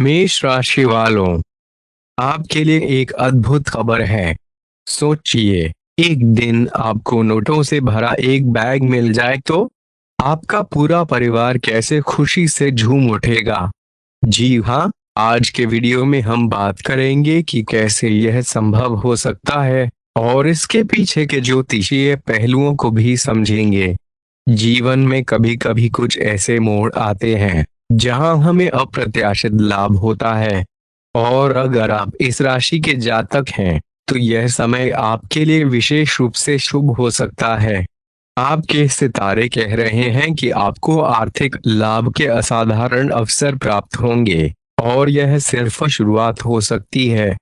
मेष राशि वालों, आपके लिए एक अद्भुत खबर है। सोचिए, एक दिन आपको नोटों से भरा एक बैग मिल जाए तो आपका पूरा परिवार कैसे खुशी से झूम उठेगा। जी हाँ, आज के वीडियो में हम बात करेंगे कि कैसे यह संभव हो सकता है और इसके पीछे के ज्योतिषीय पहलुओं को भी समझेंगे। जीवन में कभी कभी कुछ ऐसे मोड़ आते हैं जहां हमें अप्रत्याशित लाभ होता है, और अगर आप इस राशि के जातक हैं तो यह समय आपके लिए विशेष रूप से शुभ हो सकता है। आपके सितारे कह रहे हैं कि आपको आर्थिक लाभ के असाधारण अवसर प्राप्त होंगे और यह सिर्फ शुरुआत हो सकती है।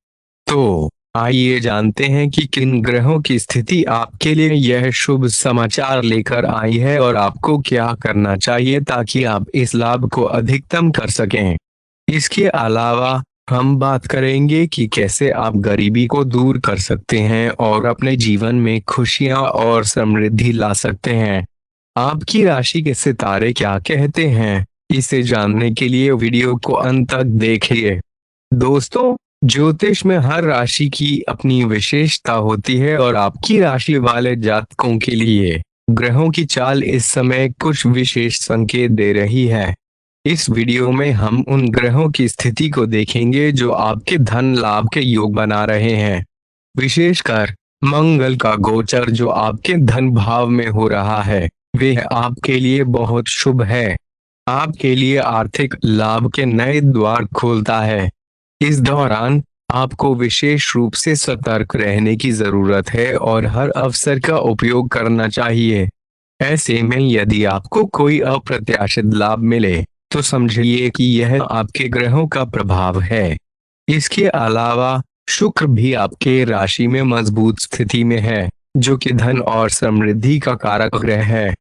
तो आइए जानते हैं कि किन ग्रहों की स्थिति आपके लिए यह शुभ समाचार लेकर आई है और आपको क्या करना चाहिए ताकि आप इस लाभ को अधिकतम कर सकें। इसके अलावा हम बात करेंगे कि कैसे आप गरीबी को दूर कर सकते हैं और अपने जीवन में खुशियां और समृद्धि ला सकते हैं। आपकी राशि के सितारे क्या कहते हैं, इसे जानने के लिए वीडियो को अंत तक देखिए। दोस्तों, ज्योतिष में हर राशि की अपनी विशेषता होती है और आपकी राशि वाले जातकों के लिए ग्रहों की चाल इस समय कुछ विशेष संकेत दे रही है। इस वीडियो में हम उन ग्रहों की स्थिति को देखेंगे जो आपके धन लाभ के योग बना रहे हैं। विशेषकर मंगल का गोचर जो आपके धन भाव में हो रहा है, वह आपके लिए बहुत शुभ है। आपके लिए आर्थिक लाभ के नए द्वार खोलता है। इस दौरान आपको विशेष रूप से सतर्क रहने की जरूरत है और हर अवसर का उपयोग करना चाहिए। ऐसे में यदि आपको कोई अप्रत्याशित लाभ मिले तो समझिए कि यह आपके ग्रहों का प्रभाव है। इसके अलावा शुक्र भी आपके राशि में मजबूत स्थिति में है, जो कि धन और समृद्धि का कारक ग्रह है।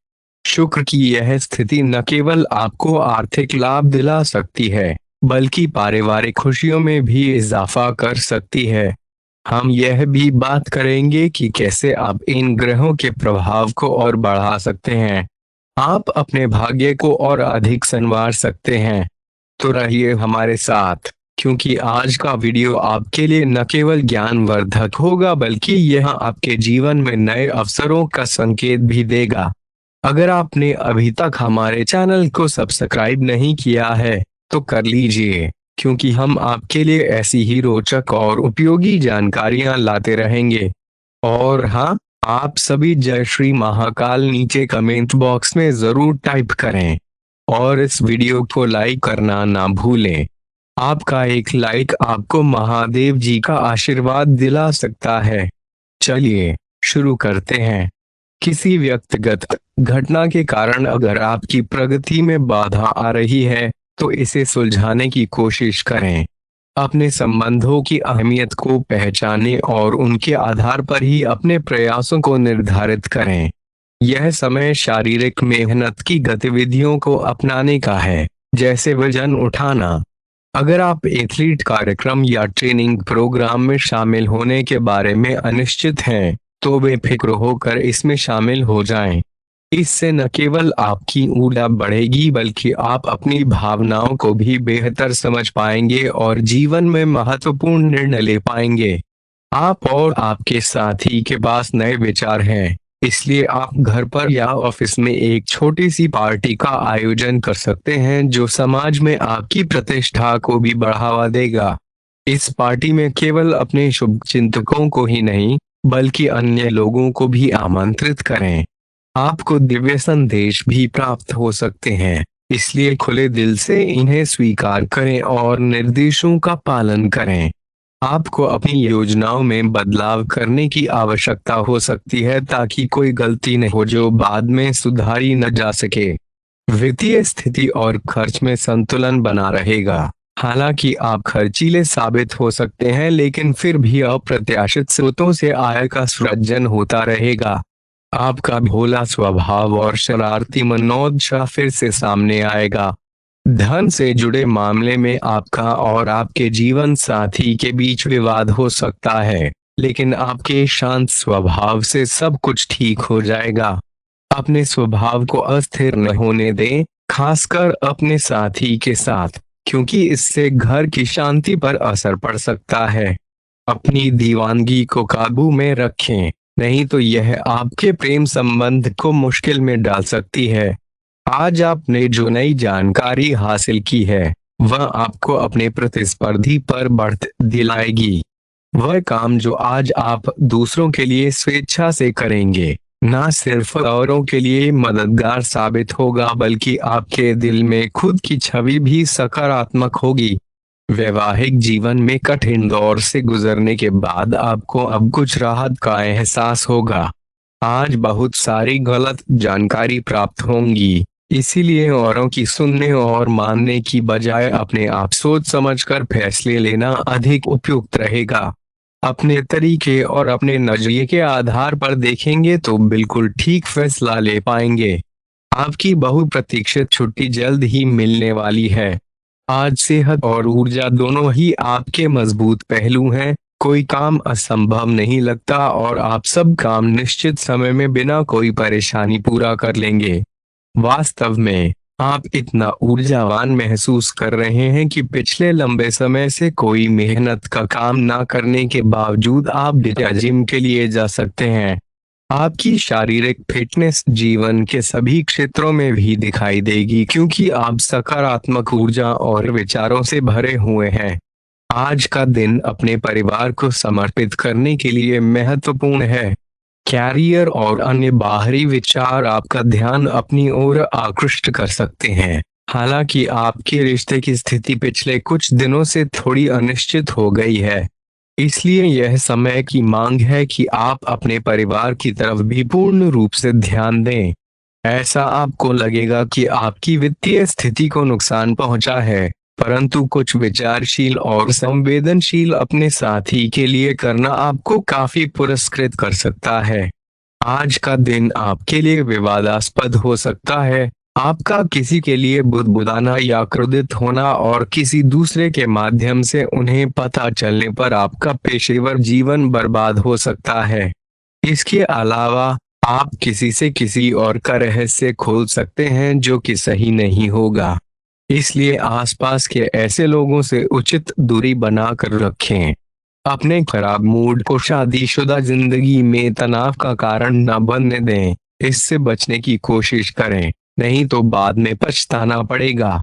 शुक्र की यह स्थिति न केवल आपको आर्थिक लाभ दिला सकती है, बल्कि पारिवारिक खुशियों में भी इजाफा कर सकती है। हम यह भी बात करेंगे कि कैसे आप इन ग्रहों के प्रभाव को और बढ़ा सकते हैं। आप अपने भाग्य को और अधिक संवार सकते हैं। तो रहिए हमारे साथ, क्योंकि आज का वीडियो आपके लिए न केवल ज्ञानवर्धक होगा बल्कि यह आपके जीवन में नए अवसरों का संकेत भी देगा। अगर आपने अभी तक हमारे चैनल को सब्सक्राइब नहीं किया है तो कर लीजिए, क्योंकि हम आपके लिए ऐसी ही रोचक और उपयोगी जानकारियां लाते रहेंगे। और हाँ, आप सभी जय श्री महाकाल नीचे कमेंट बॉक्स में जरूर टाइप करें और इस वीडियो को लाइक करना ना भूलें। आपका एक लाइक आपको महादेव जी का आशीर्वाद दिला सकता है। चलिए शुरू करते हैं। किसी व्यक्तिगत घटना के कारण अगर आपकी प्रगति में बाधा आ रही है तो इसे सुलझाने की कोशिश करें। अपने संबंधों की अहमियत को पहचानें और उनके आधार पर ही अपने प्रयासों को निर्धारित करें। यह समय शारीरिक मेहनत की गतिविधियों को अपनाने का है, जैसे वजन उठाना। अगर आप एथलीट कार्यक्रम या ट्रेनिंग प्रोग्राम में शामिल होने के बारे में अनिश्चित हैं, तो बेफिक्र होकर इसमें शामिल हो जाएं। इससे न केवल आपकी ऊर्जा बढ़ेगी बल्कि आप अपनी भावनाओं को भी बेहतर समझ पाएंगे और जीवन में महत्वपूर्ण निर्णय ले पाएंगे। आप और आपके साथी के पास नए विचार हैं, इसलिए आप घर पर या ऑफिस में एक छोटी सी पार्टी का आयोजन कर सकते हैं जो समाज में आपकी प्रतिष्ठा को भी बढ़ावा देगा। इस पार्टी में केवल अपने शुभचिंतकों को ही नहीं बल्कि अन्य लोगों को भी आमंत्रित करें। आपको दिव्य संदेश भी प्राप्त हो सकते हैं, इसलिए खुले दिल से इन्हें स्वीकार करें और निर्देशों का पालन करें। आपको अपनी योजनाओं में बदलाव करने की आवश्यकता हो सकती है ताकि कोई गलती न हो जो बाद में सुधारी न जा सके। वित्तीय स्थिति और खर्च में संतुलन बना रहेगा। हालांकि आप खर्चीले साबित हो सकते हैं, लेकिन फिर भी अप्रत्याशित स्रोतों से आय का सृजन होता रहेगा। आपका भोला स्वभाव और शरारती मनोदशा फिर से सामने आएगा। धन से जुड़े मामले में आपका और आपके जीवन साथी के बीच विवाद हो सकता है, लेकिन आपके शांत स्वभाव से सब कुछ ठीक हो जाएगा। अपने स्वभाव को अस्थिर न होने दें, खासकर अपने साथी के साथ, क्योंकि इससे घर की शांति पर असर पड़ सकता है। अपनी दीवानगी को काबू में रखें, नहीं तो यह आपके प्रेम संबंध को मुश्किल में डाल सकती है। आज आपने जो नई जानकारी हासिल की है, वह आपको अपने प्रतिस्पर्धी पर बढ़त दिलाएगी। वह काम जो आज आप दूसरों के लिए स्वेच्छा से करेंगे, ना सिर्फ औरों के लिए मददगार साबित होगा, बल्कि आपके दिल में खुद की छवि भी सकारात्मक होगी। वैवाहिक जीवन में कठिन दौर से गुजरने के बाद आपको अब कुछ राहत का एहसास होगा। आज बहुत सारी गलत जानकारी प्राप्त होंगी, इसीलिए औरों की सुनने और मानने की बजाय अपने आप सोच समझकर फैसले लेना अधिक उपयुक्त रहेगा। अपने तरीके और अपने नजरिए के आधार पर देखेंगे तो बिल्कुल ठीक फैसला ले पाएंगे। आपकी बहुप्रतीक्षित छुट्टी जल्द ही मिलने वाली है। आज सेहत और ऊर्जा दोनों ही आपके मजबूत पहलू हैं। कोई काम असंभव नहीं लगता और आप सब काम निश्चित समय में बिना कोई परेशानी पूरा कर लेंगे। वास्तव में आप इतना ऊर्जावान महसूस कर रहे हैं कि पिछले लंबे समय से कोई मेहनत का काम ना करने के बावजूद आप जिम के लिए जा सकते हैं। आपकी शारीरिक फिटनेस जीवन के सभी क्षेत्रों में भी दिखाई देगी, क्योंकि आप सकारात्मक ऊर्जा और विचारों से भरे हुए हैं। आज का दिन अपने परिवार को समर्पित करने के लिए महत्वपूर्ण है। कैरियर और अन्य बाहरी विचार आपका ध्यान अपनी ओर आकृष्ट कर सकते हैं। हालांकि आपके रिश्ते की स्थिति पिछले कुछ दिनों से थोड़ी अनिश्चित हो गई है, इसलिए यह समय की मांग है कि आप अपने परिवार की तरफ भी पूर्ण रूप से ध्यान दें। ऐसा आपको लगेगा कि आपकी वित्तीय स्थिति को नुकसान पहुंचा है, परंतु कुछ विचारशील और संवेदनशील अपने साथी के लिए करना आपको काफी पुरस्कृत कर सकता है। आज का दिन आपके लिए विवादास्पद हो सकता है। आपका किसी के लिए बुदबुदाना या क्रोधित होना और किसी दूसरे के माध्यम से उन्हें पता चलने पर आपका पेशेवर जीवन बर्बाद हो सकता है। इसके अलावा आप किसी से किसी और का रहस्य खोल सकते हैं जो कि सही नहीं होगा। इसलिए आसपास के ऐसे लोगों से उचित दूरी बनाकर रखें। अपने खराब मूड को शादीशुदा जिंदगी में तनाव का कारण न बनने दें। इससे बचने की कोशिश करें, नहीं तो बाद में पछताना पड़ेगा।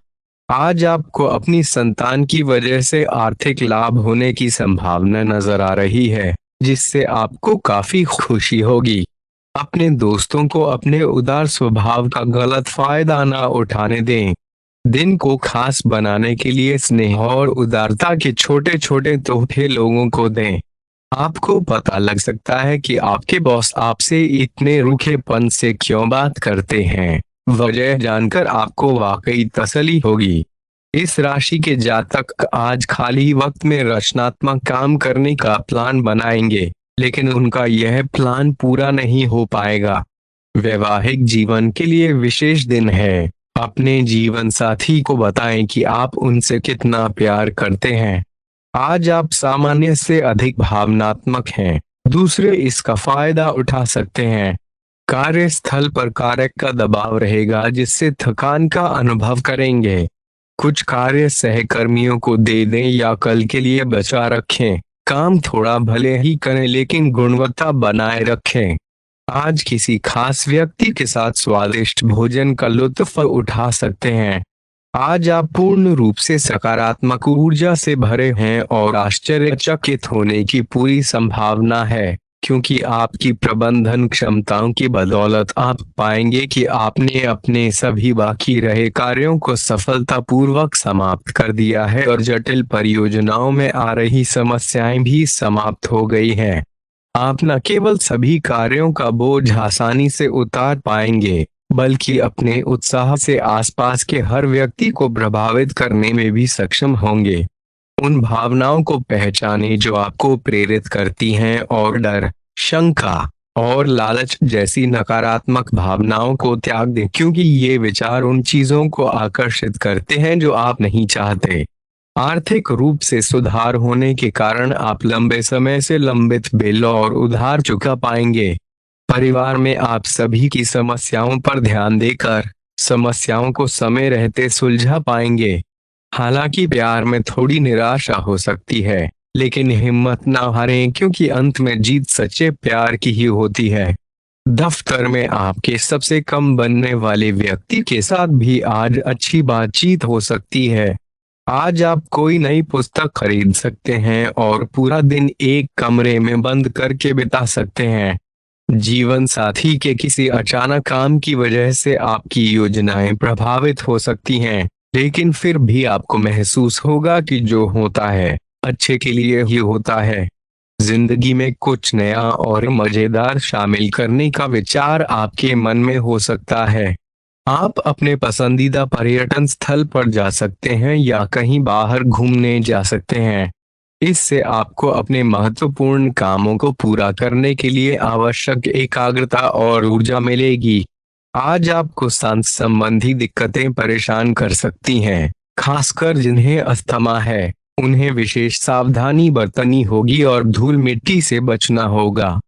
आज आपको अपनी संतान की वजह से आर्थिक लाभ होने की संभावना नजर आ रही है, जिससे आपको काफी खुशी होगी। अपने दोस्तों को अपने उदार स्वभाव का गलत फायदा न उठाने दें। दिन को खास बनाने के लिए स्नेह और उदारता के छोटे छोटे तोहफे लोगों को दें। आपको पता लग सकता है कि आपके बॉस आपसे इतने रूखेपन से क्यों बात करते हैं। वजह जानकर आपको वाकई तसल्ली होगी। इस राशि के जातक आज खाली वक्त में रचनात्मक काम करने का प्लान बनाएंगे, लेकिन उनका यह प्लान पूरा नहीं हो पाएगा। वैवाहिक जीवन के लिए विशेष दिन है। अपने जीवन साथी को बताएं कि आप उनसे कितना प्यार करते हैं। आज आप सामान्य से अधिक भावनात्मक हैं। दूसरे इसका फायदा उठा सकते हैं। कार्यस्थल पर कार्य का दबाव रहेगा, जिससे थकान का अनुभव करेंगे। कुछ कार्य सहकर्मियों को दे दें या कल के लिए बचा रखें। काम थोड़ा भले ही करें, लेकिन गुणवत्ता बनाए रखें। आज किसी खास व्यक्ति के साथ स्वादिष्ट भोजन का लुत्फ उठा सकते हैं। आज आप पूर्ण रूप से सकारात्मक ऊर्जा से भरे हैं और आश्चर्यचकित होने की पूरी संभावना है, क्योंकि आपकी प्रबंधन क्षमताओं की बदौलत आप पाएंगे कि आपने अपने सभी बाकी रहे कार्यों को सफलतापूर्वक समाप्त कर दिया है और जटिल परियोजनाओं में आ रही समस्याएं भी समाप्त हो गई हैं। आप न केवल सभी कार्यों का बोझ आसानी से उतार पाएंगे, बल्कि अपने उत्साह से आसपास के हर व्यक्ति को प्रभावित करने में भी सक्षम होंगे। उन भावनाओं को पहचानें जो आपको प्रेरित करती हैं और डर, शंका और लालच जैसी नकारात्मक भावनाओं को त्याग दें, क्योंकि ये विचार उन चीजों को आकर्षित करते हैं जो आप नहीं चाहते। आर्थिक रूप से सुधार होने के कारण आप लंबे समय से लंबित बिल और उधार चुका पाएंगे। परिवार में आप सभी की समस्याओं पर ध्यान देकर समस्याओं को समय रहते सुलझा पाएंगे। हालांकि प्यार में थोड़ी निराशा हो सकती है, लेकिन हिम्मत ना हारें क्योंकि अंत में जीत सच्चे प्यार की ही होती है। दफ्तर में आपके सबसे कम बनने वाले व्यक्ति के साथ भी आज अच्छी बातचीत हो सकती है। आज आप कोई नई पुस्तक खरीद सकते हैं और पूरा दिन एक कमरे में बंद करके बिता सकते हैं। जीवन साथी के किसी अचानक काम की वजह से आपकी योजनाएं प्रभावित हो सकती हैं, लेकिन फिर भी आपको महसूस होगा कि जो होता है अच्छे के लिए ही होता है। जिंदगी में कुछ नया और मजेदार शामिल करने का विचार आपके मन में हो सकता है। आप अपने पसंदीदा पर्यटन स्थल पर जा सकते हैं या कहीं बाहर घूमने जा सकते हैं। इससे आपको अपने महत्वपूर्ण कामों को पूरा करने के लिए आवश्यक एकाग्रता और ऊर्जा मिलेगी। आज आपको सांस संबंधी दिक्कतें परेशान कर सकती हैं, खासकर जिन्हें अस्थमा है। उन्हें विशेष सावधानी बरतनी होगी और धूल मिट्टी से बचना होगा।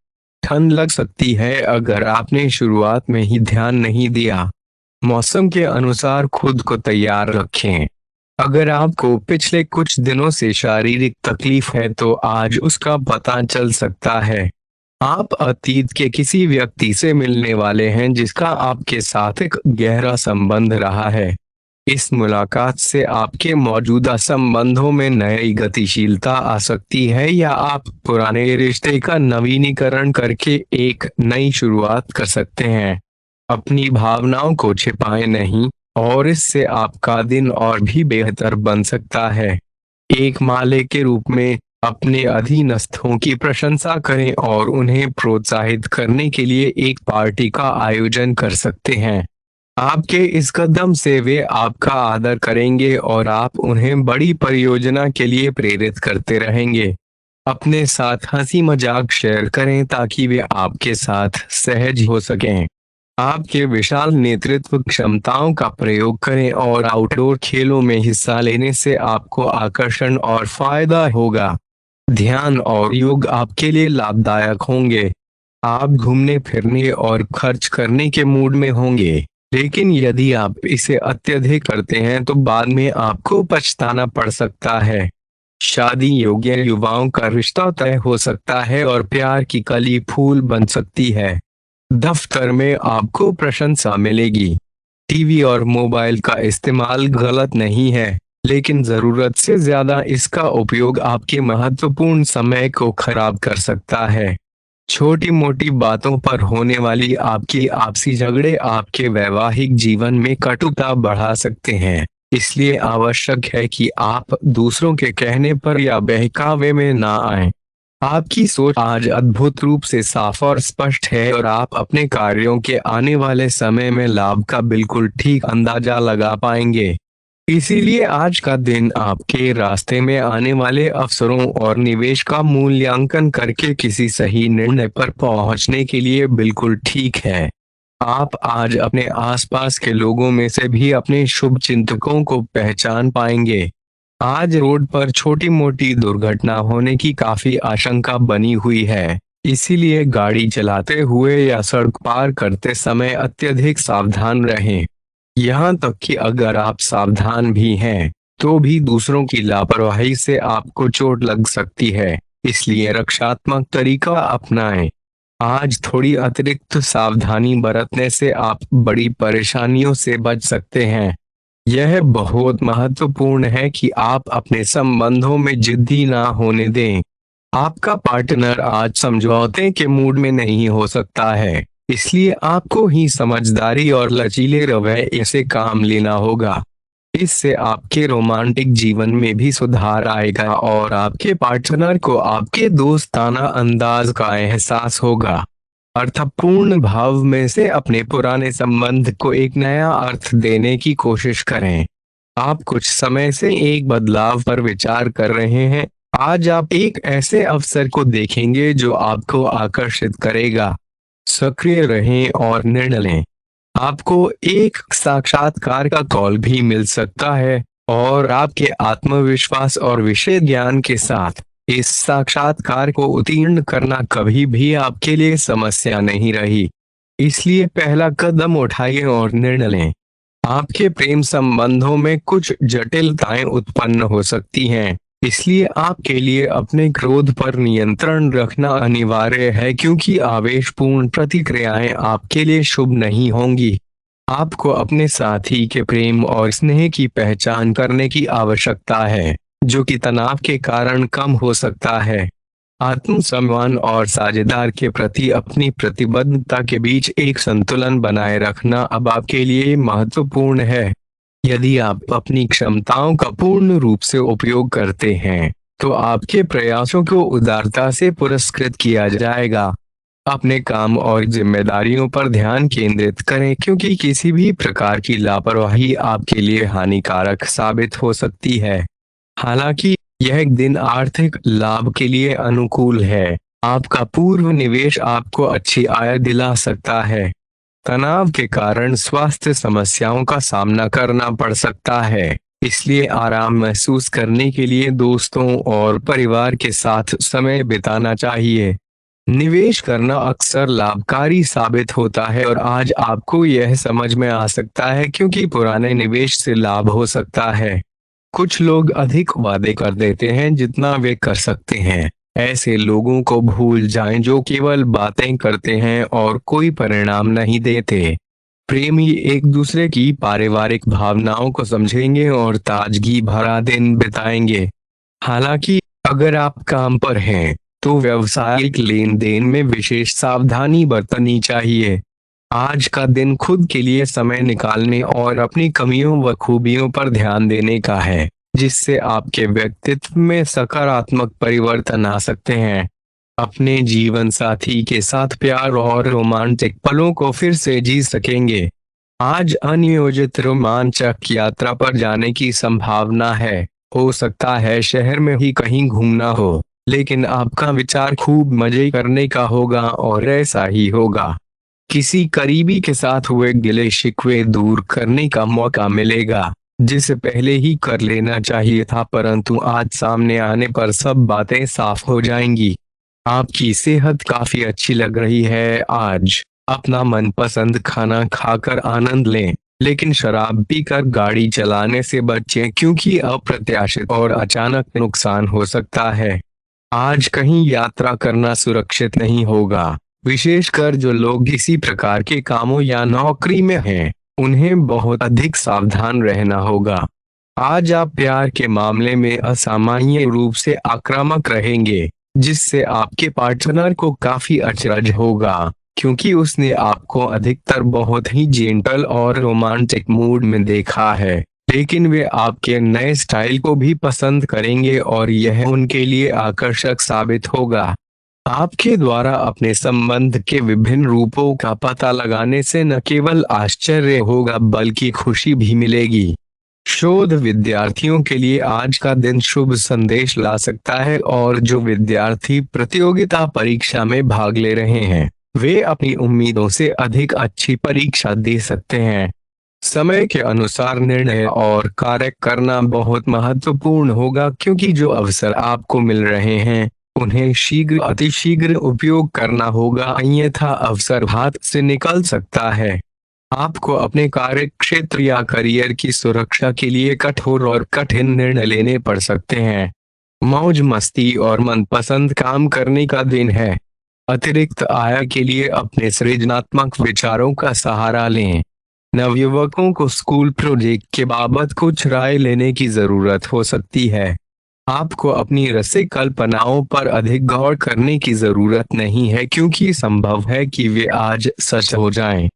ठंड लग सकती है अगर आपने शुरुआत में ही ध्यान नहीं दिया। मौसम के अनुसार खुद को तैयार रखें। अगर आपको पिछले कुछ दिनों से शारीरिक तकलीफ है तो आज उसका पता चल सकता है। आप अतीत के किसी व्यक्ति से मिलने वाले हैं जिसका आपके साथ एक गहरा संबंध रहा है। इस मुलाकात से आपके मौजूदा संबंधों में नई गतिशीलता आ सकती है या आप पुराने रिश्ते का नवीनीकरण करके एक नई शुरुआत कर सकते हैं। अपनी भावनाओं को छिपाएं नहीं, और इससे आपका दिन और भी बेहतर बन सकता है। एक माले के रूप में अपने अधीनस्थों की प्रशंसा करें और उन्हें प्रोत्साहित करने के लिए एक पार्टी का आयोजन कर सकते हैं। आपके इस कदम से वे आपका आदर करेंगे और आप उन्हें बड़ी परियोजना के लिए प्रेरित करते रहेंगे। अपने साथ हंसी मजाक शेयर करें ताकि वे आपके साथ सहज हो सकें। आपके विशाल नेतृत्व क्षमताओं का प्रयोग करें और आउटडोर खेलों में हिस्सा लेने से आपको आकर्षण और फायदा होगा। ध्यान और योग आपके लिए लाभदायक होंगे। आप घूमने फिरने और खर्च करने के मूड में होंगे, लेकिन यदि आप इसे अत्यधिक करते हैं तो बाद में आपको पछताना पड़ सकता है। शादी योग्य युवाओं का रिश्ता तय हो सकता है और प्यार की कली फूल बन सकती है। दफ्तर में आपको प्रशंसा मिलेगी। टीवी और मोबाइल का इस्तेमाल गलत नहीं है, लेकिन जरूरत से ज्यादा इसका उपयोग आपके महत्वपूर्ण समय को खराब कर सकता है। छोटी मोटी बातों पर होने वाली आपकी आपसी झगड़े आपके वैवाहिक जीवन में कटुता बढ़ा सकते हैं। इसलिए आवश्यक है कि आप दूसरों के कहने पर या बहकावे में ना आएं। आपकी सोच आज अद्भुत रूप से साफ और स्पष्ट है और आप अपने कार्यों के आने वाले समय में लाभ का बिल्कुल ठीक अंदाजा लगा पाएंगे। इसीलिए आज का दिन आपके रास्ते में आने वाले अवसरों और निवेश का मूल्यांकन करके किसी सही निर्णय पर पहुंचने के लिए बिल्कुल ठीक है। आप आज अपने आसपास के लोगों में से भी अपने शुभ चिंतकों को पहचान पाएंगे। आज रोड पर छोटी मोटी दुर्घटना होने की काफी आशंका बनी हुई है, इसीलिए गाड़ी चलाते हुए या सड़क पार करते समय अत्यधिक सावधान रहें। यहाँ तक कि अगर आप सावधान भी हैं, तो भी दूसरों की लापरवाही से आपको चोट लग सकती है, इसलिए रक्षात्मक तरीका अपनाएं। आज थोड़ी अतिरिक्त सावधानी बरतने से आप बड़ी परेशानियों से बच सकते हैं। यह बहुत महत्वपूर्ण है कि आप अपने संबंधों में जिद्दी ना होने दें। आपका पार्टनर आज समझौते के मूड में नहीं हो सकता है, इसलिए आपको ही समझदारी और लचीले रवैये से काम लेना होगा। इससे आपके रोमांटिक जीवन में भी सुधार आएगा और आपके पार्टनर को आपके दोस्ताना अंदाज का एहसास होगा। अर्थपूर्ण भाव में से अपने पुराने संबंध को एक नया अर्थ देने की कोशिश करें। आप कुछ समय से एक बदलाव पर विचार कर रहे हैं। आज आप एक ऐसे अवसर को देखेंगे जो आपको आकर्षित करेगा। सक्रिय रहें और निर्णय लें। आपको एक साक्षात्कार का कॉल भी मिल सकता है और आपके आत्मविश्वास और विषय ज्ञान के साथ इस साक्षात्कार को उत्तीर्ण करना कभी भी आपके लिए समस्या नहीं रही। इसलिए पहला कदम उठाइए और निर्णय लें। आपके प्रेम संबंधों में कुछ जटिलताएं उत्पन्न हो सकती हैं, इसलिए आपके लिए अपने क्रोध पर नियंत्रण रखना अनिवार्य है क्योंकि आवेशपूर्ण प्रतिक्रियाएं आपके लिए शुभ नहीं होंगी। आपको अपने साथी के प्रेम और स्नेह की पहचान करने की आवश्यकता है, जो कि तनाव के कारण कम हो सकता है। आत्मसम्मान और साझेदार के प्रति अपनी प्रतिबद्धता के बीच एक संतुलन बनाए रखना अब आपके लिए महत्वपूर्ण है। यदि आप अपनी क्षमताओं का पूर्ण रूप से उपयोग करते हैं, तो आपके प्रयासों को उदारता से पुरस्कृत किया जाएगा। अपने काम और जिम्मेदारियों पर ध्यान केंद्रित करें क्योंकि किसी भी प्रकार की लापरवाही आपके लिए हानिकारक साबित हो सकती है। हालांकि यह दिन आर्थिक लाभ के लिए अनुकूल है। आपका पूर्व निवेश आपको अच्छी आय दिला सकता है। तनाव के कारण स्वास्थ्य समस्याओं का सामना करना पड़ सकता है, इसलिए आराम महसूस करने के लिए दोस्तों और परिवार के साथ समय बिताना चाहिए। निवेश करना अक्सर लाभकारी साबित होता है और आज आपको यह समझ में आ सकता है क्योंकि पुराने निवेश से लाभ हो सकता है। कुछ लोग अधिक वादे कर देते हैं जितना वे कर सकते हैं। ऐसे लोगों को भूल जाएं जो केवल बातें करते हैं और कोई परिणाम नहीं देते। प्रेमी एक दूसरे की पारिवारिक भावनाओं को समझेंगे और ताजगी भरा दिन बिताएंगे। हालांकि अगर आप काम पर हैं, तो व्यावसायिक लेन देन में विशेष सावधानी बरतनी चाहिए। आज का दिन खुद के लिए समय निकालने और अपनी कमियों व खूबियों पर ध्यान देने का है, जिससे आपके व्यक्तित्व में सकारात्मक परिवर्तन आ सकते हैं। अपने जीवन साथी के साथ प्यार और रोमांटिक पलों को फिर से जी सकेंगे। आज अनियोजित रोमांचक यात्रा पर जाने की संभावना है। हो सकता है शहर में ही कहीं घूमना हो, लेकिन आपका विचार खूब मजे करने का होगा और ऐसा ही होगा। किसी करीबी के साथ हुए गिले शिकवे दूर करने का मौका मिलेगा, जिसे पहले ही कर लेना चाहिए था, परंतु आज सामने आने पर सब बातें साफ हो जाएंगी। आपकी सेहत काफी अच्छी लग रही है आज। अपना मनपसंद खाना खाकर आनंद लें, लेकिन शराब पीकर गाड़ी चलाने से बचें क्योंकि अप्रत्याशित और अचानक नुकसान हो सकता है। आज कहीं यात्रा करना सुरक्षित नहीं होगा, विशेषकर जो लोग किसी प्रकार के कामों या नौकरी में हैं, उन्हें बहुत अधिक सावधान रहना होगा। आज आप प्यार के मामले में असामान्य रूप से आक्रामक रहेंगे, जिससे आपके पार्टनर को काफी अचरज होगा, क्योंकि उसने आपको अधिकतर बहुत ही जेंटल और रोमांटिक मूड में देखा है। लेकिन वे आपके नए स्टाइल को भी पसंद करेंगे और यह उनके लिए आकर्षक साबित होगा। आपके द्वारा अपने संबंध के विभिन्न रूपों का पता लगाने से न केवल आश्चर्य होगा बल्कि खुशी भी मिलेगी। शोध विद्यार्थियों के लिए आज का दिन शुभ संदेश ला सकता है और जो विद्यार्थी प्रतियोगिता परीक्षा में भाग ले रहे हैं, वे अपनी उम्मीदों से अधिक अच्छी परीक्षा दे सकते हैं। समय के अनुसार निर्णय और कार्य करना बहुत महत्वपूर्ण होगा क्योंकि जो अवसर आपको मिल रहे हैं, उन्हें शीघ्र अतिशीघ्र उपयोग करना होगा, अन्यथा अवसर हाथ से निकल सकता है। आपको अपने कार्य क्षेत्र या करियर की सुरक्षा के लिए कठोर और कठिन निर्णय लेने पड़ सकते हैं। मौज मस्ती और मनपसंद काम करने का दिन है। अतिरिक्त आय के लिए अपने सृजनात्मक विचारों का सहारा लें। नवयुवकों को स्कूल प्रोजेक्ट के बाबत कुछ राय लेने की जरूरत हो सकती है। आपको अपनी रसिक कल्पनाओं पर अधिक गौर करने की जरूरत नहीं है क्योंकि संभव है कि वे आज सच हो जाएं।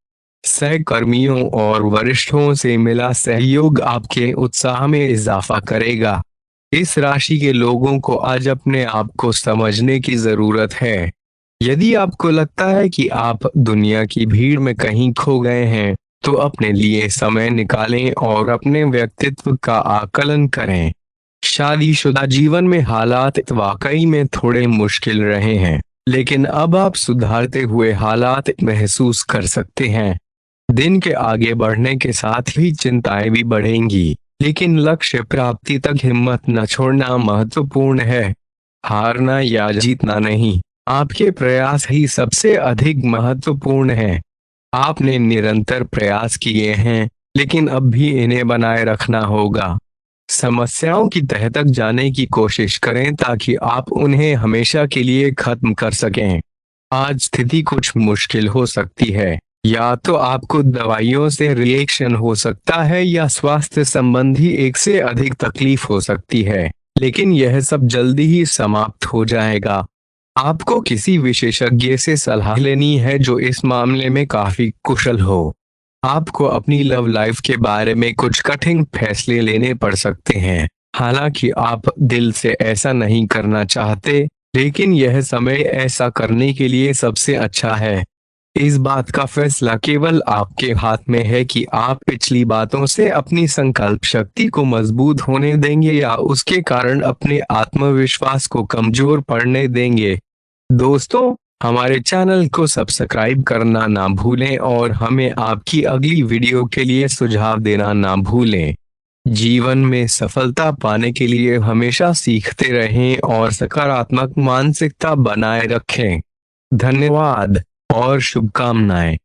सहकर्मियों और वरिष्ठों से मिला सहयोग आपके उत्साह में इजाफा करेगा। इस राशि के लोगों को आज अपने आप को समझने की जरूरत है। यदि आपको लगता है कि आप दुनिया की भीड़ में कहीं खो गए हैं, तो अपने लिए समय निकालें और अपने व्यक्तित्व का आकलन करें। शादीशुदा जीवन में हालात वाकई में थोड़े मुश्किल रहे हैं, लेकिन अब आप सुधारते हुए हालात महसूस कर सकते हैं। दिन के आगे बढ़ने के साथ ही चिंताएं भी बढ़ेंगी, लेकिन लक्ष्य प्राप्ति तक हिम्मत न छोड़ना महत्वपूर्ण है। हारना या जीतना नहीं, आपके प्रयास ही सबसे अधिक महत्वपूर्ण है। आपने निरंतर प्रयास किए हैं, लेकिन अब भी इन्हें बनाए रखना होगा। समस्याओं की तह तक जाने की कोशिश करें ताकि आप उन्हें हमेशा के लिए खत्म कर सकें। आज स्थिति कुछ मुश्किल हो सकती है। या तो आपको दवाइयों से रिएक्शन हो सकता है या स्वास्थ्य संबंधी एक से अधिक तकलीफ हो सकती है, लेकिन यह सब जल्दी ही समाप्त हो जाएगा। आपको किसी विशेषज्ञ से सलाह लेनी है जो इस मामले में काफी कुशल हो। आपको अपनी लव लाइफ के बारे में कुछ कठिन फैसले लेने पड़ सकते हैं। हालांकि आप दिल से ऐसा नहीं करना चाहते, लेकिन यह समय ऐसा करने के लिए सबसे अच्छा है। इस बात का फैसला केवल आपके हाथ में है कि आप पिछली बातों से अपनी संकल्प शक्ति को मजबूत होने देंगे या उसके कारण अपने आत्मविश्वास को कमजोर पड़ने देंगे। दोस्तों, हमारे चैनल को सब्सक्राइब करना ना भूलें और हमें आपकी अगली वीडियो के लिए सुझाव देना ना भूलें। जीवन में सफलता पाने के लिए हमेशा सीखते रहें और सकारात्मक मानसिकता बनाए रखें। धन्यवाद और शुभकामनाएं।